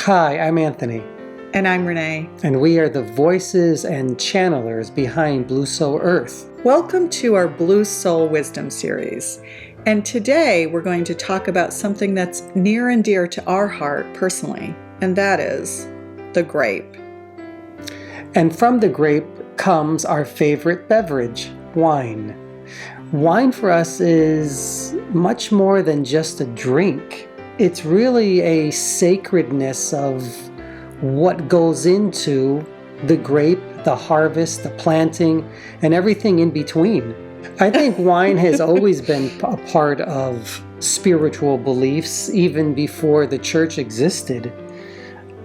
Hi, I'm Anthony. And I'm Renee. And we are the voices and channelers behind Blue Soul Earth. Welcome to our Blue Soul Wisdom series. And today we're going to talk about something that's near and dear to our heart personally, and that is the grape. And from the grape comes our favorite beverage, wine. Wine for us is much more than just a drink. It's really a sacredness of what goes into the grape, the harvest, the planting, and everything in between. I think wine has always been a part of spiritual beliefs even before the church existed.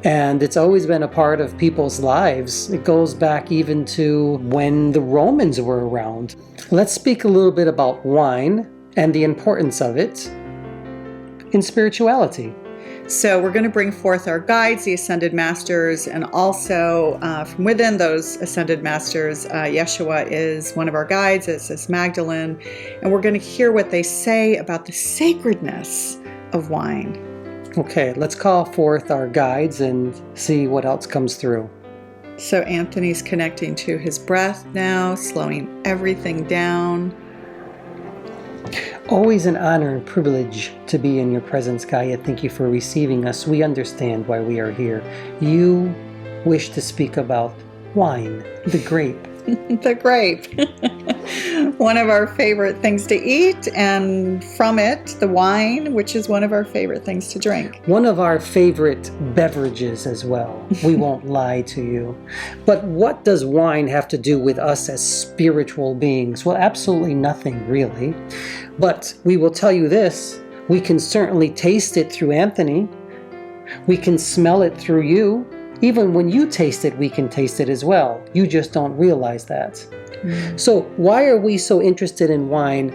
And it's always been a part of people's lives. It goes back even to when the Romans were around. Let's speak a little bit about wine and the importance of it in spirituality. So we're going to bring forth our guides, the Ascended Masters, and also from within those Ascended Masters, Yeshua is one of our guides, as is Magdalene, and we're going to hear what they say about the sacredness of wine. Okay, let's call forth our guides and see what else comes through. So Anthony's connecting to his breath now, slowing everything down. Always an honor and privilege to be in your presence, Gaia. Thank you for receiving us. We understand why we are here. You wish to speak about wine, the grape. The grape. One of our favorite things to eat, and from it, the wine, which is one of our favorite things to drink. One of our favorite beverages as well. We won't lie to you. But what does wine have to do with us as spiritual beings? Well, absolutely nothing, really. But we will tell you this. We can certainly taste it through Anthony. We can smell it through you. Even when you taste it, we can taste it as well. You just don't realize that. So why are we so interested in wine?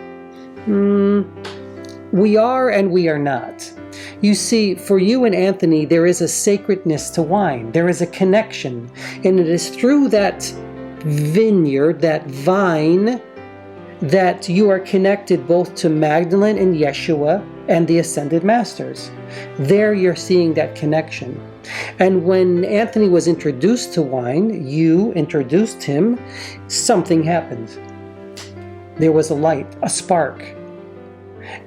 We are and we are not. You see, for you and Anthony, there is a sacredness to wine. There is a connection. And it is through that vineyard, that vine, that you are connected both to Magdalene and Yeshua and the Ascended Masters. There you're seeing that connection. And when Anthony was introduced to wine, you introduced him, something happened. There was a light, a spark.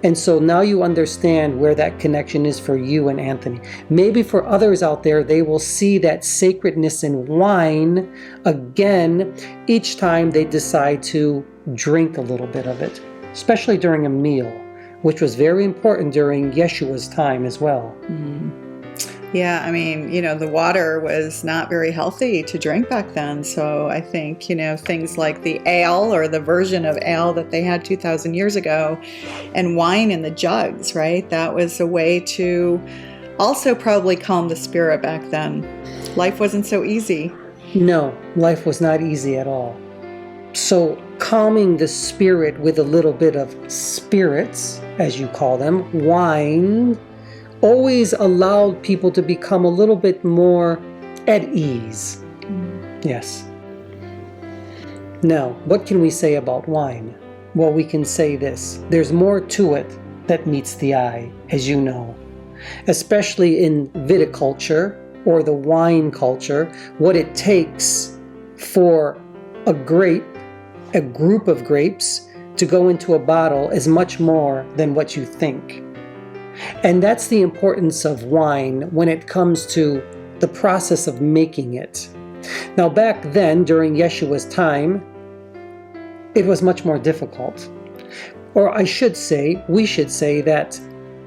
And so now you understand where that connection is for you and Anthony. Maybe for others out there, they will see that sacredness in wine again each time they decide to drink a little bit of it, especially during a meal, which was very important during Yeshua's time as well. Yeah, I mean, the water was not very healthy to drink back then. So I think, things like the ale or the version of ale that they had 2,000 years ago and wine in the jugs, right? That was a way to also probably calm the spirit back then. Life wasn't so easy. No, life was not easy at all. So calming the spirit with a little bit of spirits, as you call them, wine, always allowed people to become a little bit more at ease. Yes. Now, what can we say about wine? Well, we can say this. There's more to it that meets the eye, as you know. Especially in viticulture or the wine culture, what it takes for a grape, a group of grapes, to go into a bottle is much more than what you think. And that's the importance of wine when it comes to the process of making it. Now, back then, during Yeshua's time, it was much more difficult. Or we should say that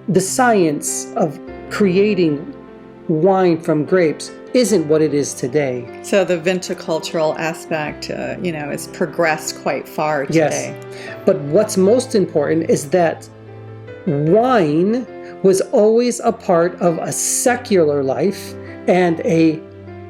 the science of creating wine from grapes isn't what it is today. So the viticultural aspect, has progressed quite far today. Yes. But what's most important is that wine was always a part of a secular life and a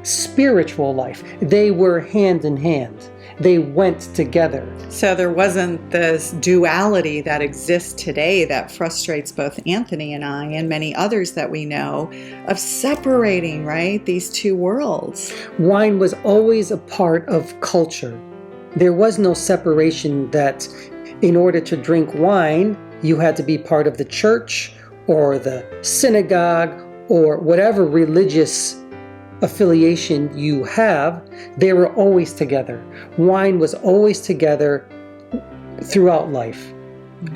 spiritual life. They were hand in hand. They went together. So there wasn't this duality that exists today that frustrates both Anthony and I and many others that we know of separating, right, these two worlds. Wine was always a part of culture. There was no separation that in order to drink wine, you had to be part of the church or the synagogue or whatever religious affiliation you have, they were always together. Wine was always together throughout life.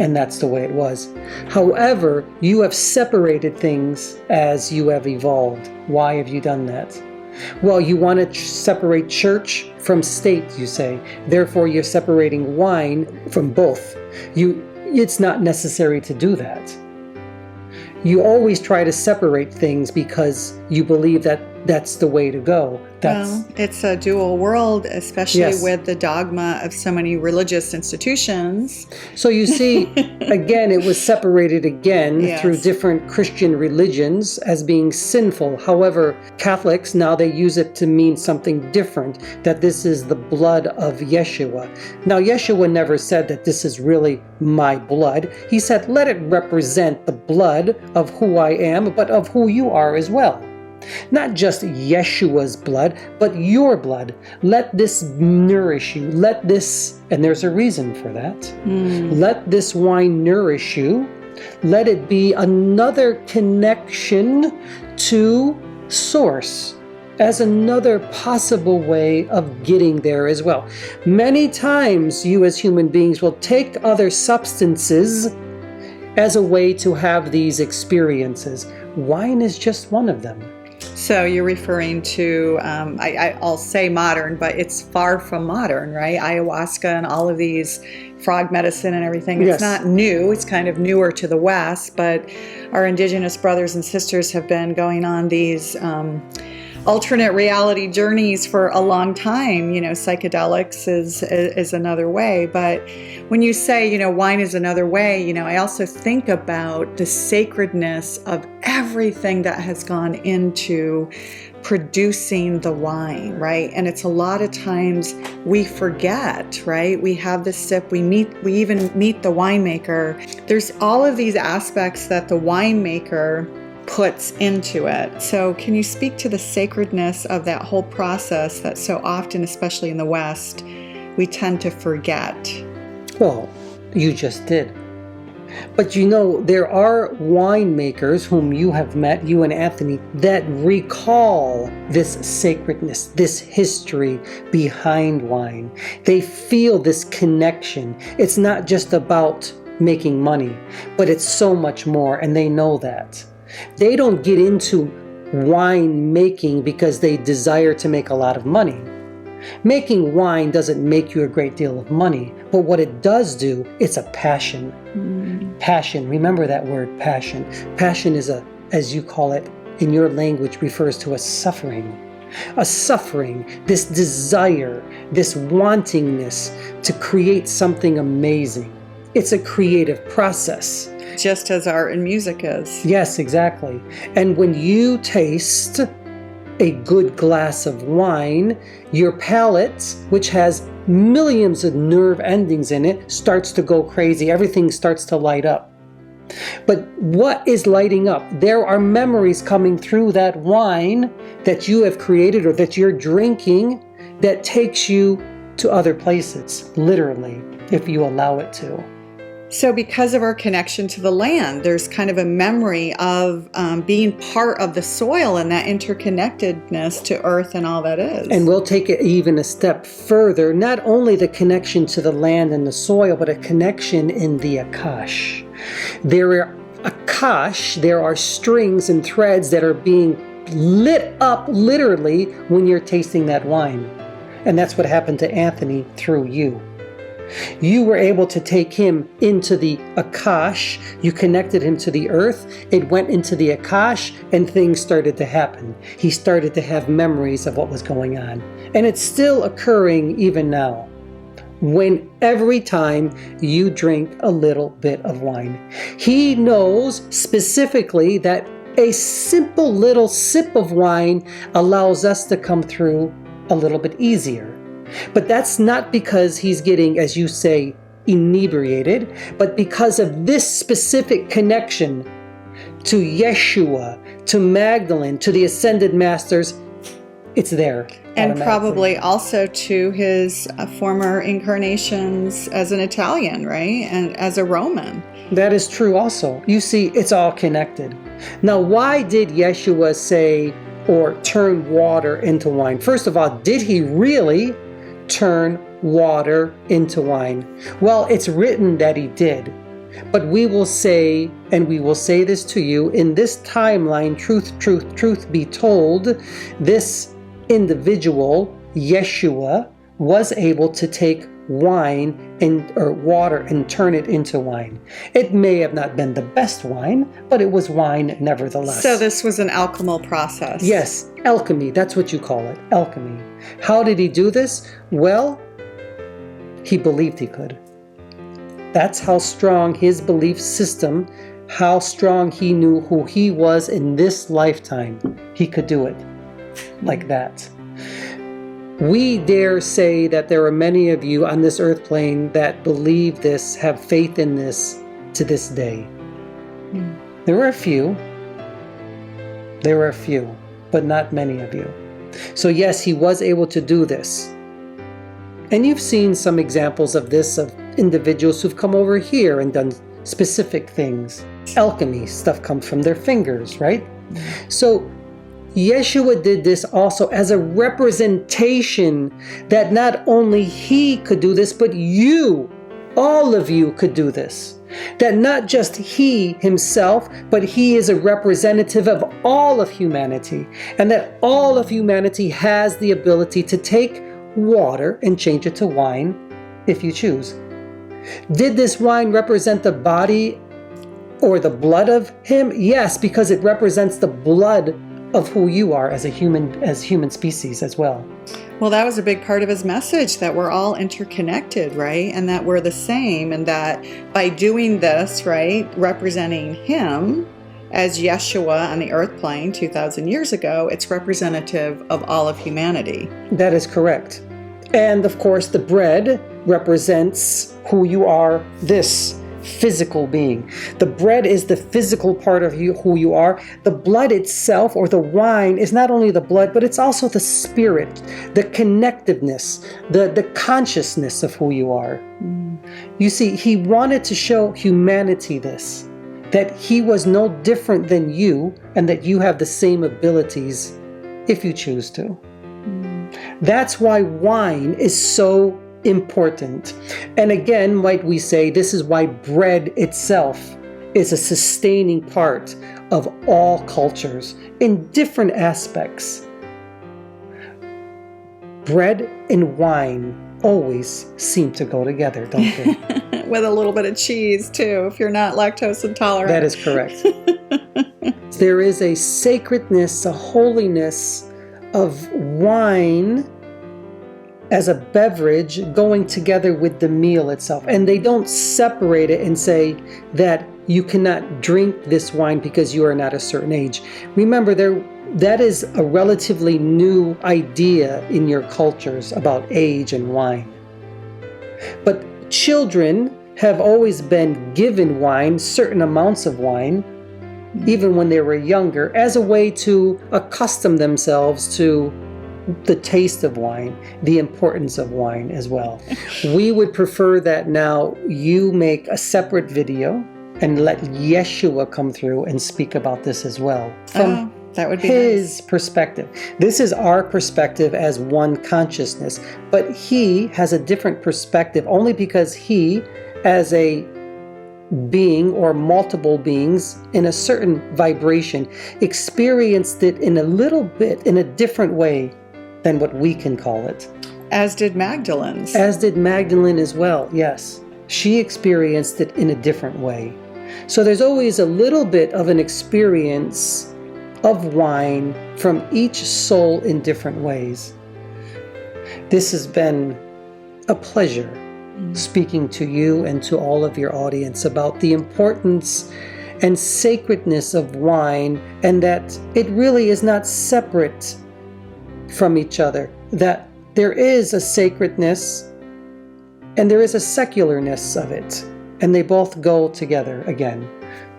And that's the way it was. However, you have separated things as you have evolved. Why have you done that? Well, you want to separate church from state, you say. Therefore, you're separating wine from both. It's not necessary to do that. You always try to separate things because you believe that that's the way to go. Well, it's a dual world, especially Yes. with the dogma of so many religious institutions. So you see, again, it was separated again Yes. through different Christian religions as being sinful. However, Catholics, now they use it to mean something different, that this is the blood of Yeshua. Now, Yeshua never said that this is really my blood. He said, let it represent the blood of who I am, but of who you are as well. Not just Yeshua's blood, but your blood. Let this nourish you. Let this, and there's a reason for that. Let this wine nourish you. Let it be another connection to Source, as another possible way of getting there as well. Many times you as human beings will take other substances as a way to have these experiences. Wine is just one of them. So you're referring to, I'll say modern, but it's far from modern, right? Ayahuasca and all of these frog medicine and everything. It's Yes. not new. It's kind of newer to the West, but our indigenous brothers and sisters have been going on these alternate reality journeys for a long time. You know, psychedelics is another way. But when you say, you know, wine is another way, you know, I also think about the sacredness of everything that has gone into producing the wine, right? And it's a lot of times we forget, right? We have this sip, we even meet the winemaker. There's all of these aspects that the winemaker puts into it. So can you speak to the sacredness of that whole process that so often, especially in the West, we tend to forget? Well, you just did. But you know, there are winemakers whom you have met, you and Anthony, that recall this sacredness, this history behind wine. They feel this connection. It's not just about making money, but it's so much more, and they know that. They don't get into wine making because they desire to make a lot of money. Making wine doesn't make you a great deal of money, but what it does do, it's a passion. Passion, remember that word, passion. Passion is as you call it in your language, refers to a suffering. A suffering, this desire, this wantingness to create something amazing. It's a creative process. Just as art and music is. Yes, exactly. And when you taste a good glass of wine, your palate, which has millions of nerve endings in it, starts to go crazy. Everything starts to light up. But what is lighting up? There are memories coming through that wine that you have created or that you're drinking that takes you to other places, literally, if you allow it to. So because of our connection to the land, there's kind of a memory of being part of the soil and that interconnectedness to earth and all that is. And we'll take it even a step further, not only the connection to the land and the soil, but a connection in the Akash. There are strings and threads that are being lit up literally when you're tasting that wine. And that's what happened to Anthony through you. You were able to take him into the Akash. You connected him to the earth. It went into the Akash and things started to happen. He started to have memories of what was going on. And it's still occurring even now. When every time you drink a little bit of wine, he knows specifically that a simple little sip of wine allows us to come through a little bit easier. But that's not because he's getting, as you say, inebriated, but because of this specific connection to Yeshua, to Magdalene, to the ascended masters. It's there. And probably also to his former incarnations as an Italian, right? And as a Roman. That is true also. You see, it's all connected. Now, why did Yeshua say or turn water into wine? First of all, did he really turn water into wine? Well, it's written that he did. But we will say, and we will say this to you, in this timeline, truth be told, this individual, Yeshua, was able to take wine or water and turn it into wine. It may have not been the best wine, but it was wine nevertheless. So this was an alchemical process. Yes, alchemy, that's what you call it, alchemy. How did he do this? Well, he believed he could. That's how strong his belief system, how strong he knew who he was in this lifetime. He could do it like that. We dare say that there are many of you on this earth plane that believe this, have faith in this to this day. There are a few. There are a few, but not many of you. So yes, he was able to do this. And you've seen some examples of this, of individuals who've come over here and done specific things. Alchemy stuff comes from their fingers, right? So Yeshua did this also as a representation that not only he could do this, but you, all of you could do this. That not just he himself, but he is a representative of all of humanity. And that all of humanity has the ability to take water and change it to wine if you choose. Did this wine represent the body or the blood of him? Yes, because it represents the blood of who you are as human species as well. Well, that was a big part of his message, that we're all interconnected, right? And that we're the same, and that by doing this, right, representing him as Yeshua on the earth plane 2,000 years ago, it's representative of all of humanity. That is correct. And of course, the bread represents who you are, this physical being. The bread is the physical part of you, who you are. The blood itself, or the wine, is not only the blood, but it's also the spirit, the connectiveness, the consciousness of who you are. You see, he wanted to show humanity this, that he was no different than you, and that you have the same abilities if you choose to. That's why wine is so important. And again, might we say, this is why bread itself is a sustaining part of all cultures in different aspects. Bread and wine always seem to go together, don't they? With a little bit of cheese too, if you're not lactose intolerant. That is correct. There is a sacredness, a holiness of wine as a beverage going together with the meal itself. And they don't separate it and say that you cannot drink this wine because you are not a certain age. Remember, that is a relatively new idea in your cultures about age and wine. But children have always been given wine, certain amounts of wine, even when they were younger, as a way to accustom themselves to the taste of wine, the importance of wine as well. We would prefer that now you make a separate video and let Yeshua come through and speak about this as well. From that would be his perspective. This is our perspective as one consciousness, but he has a different perspective only because he, as a being or multiple beings in a certain vibration, experienced it in a little bit in a different way than what we can call it. As did Magdalene's. As did Magdalene as well, yes. She experienced it in a different way. So there's always a little bit of an experience of wine from each soul in different ways. This has been a pleasure speaking to you and to all of your audience about the importance and sacredness of wine, and that it really is not separate from each other, that there is a sacredness and there is a secularness of it, and they both go together again,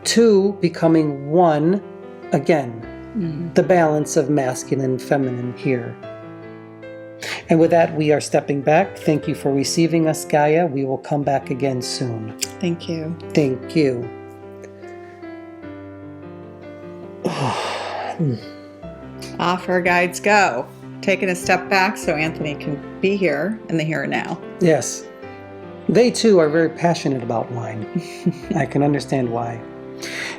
two becoming one again. The balance of masculine and feminine here. And with that, we are stepping back. Thank you for receiving us, Gaia. We will come back again soon. Thank you. Thank you. Off our guides go. Taking a step back so Anthony can be here in the here and now. Yes. They too are very passionate about wine. I can understand why.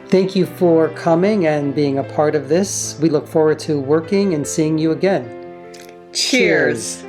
Thank you for coming and being a part of this. We look forward to working and seeing you again. Cheers.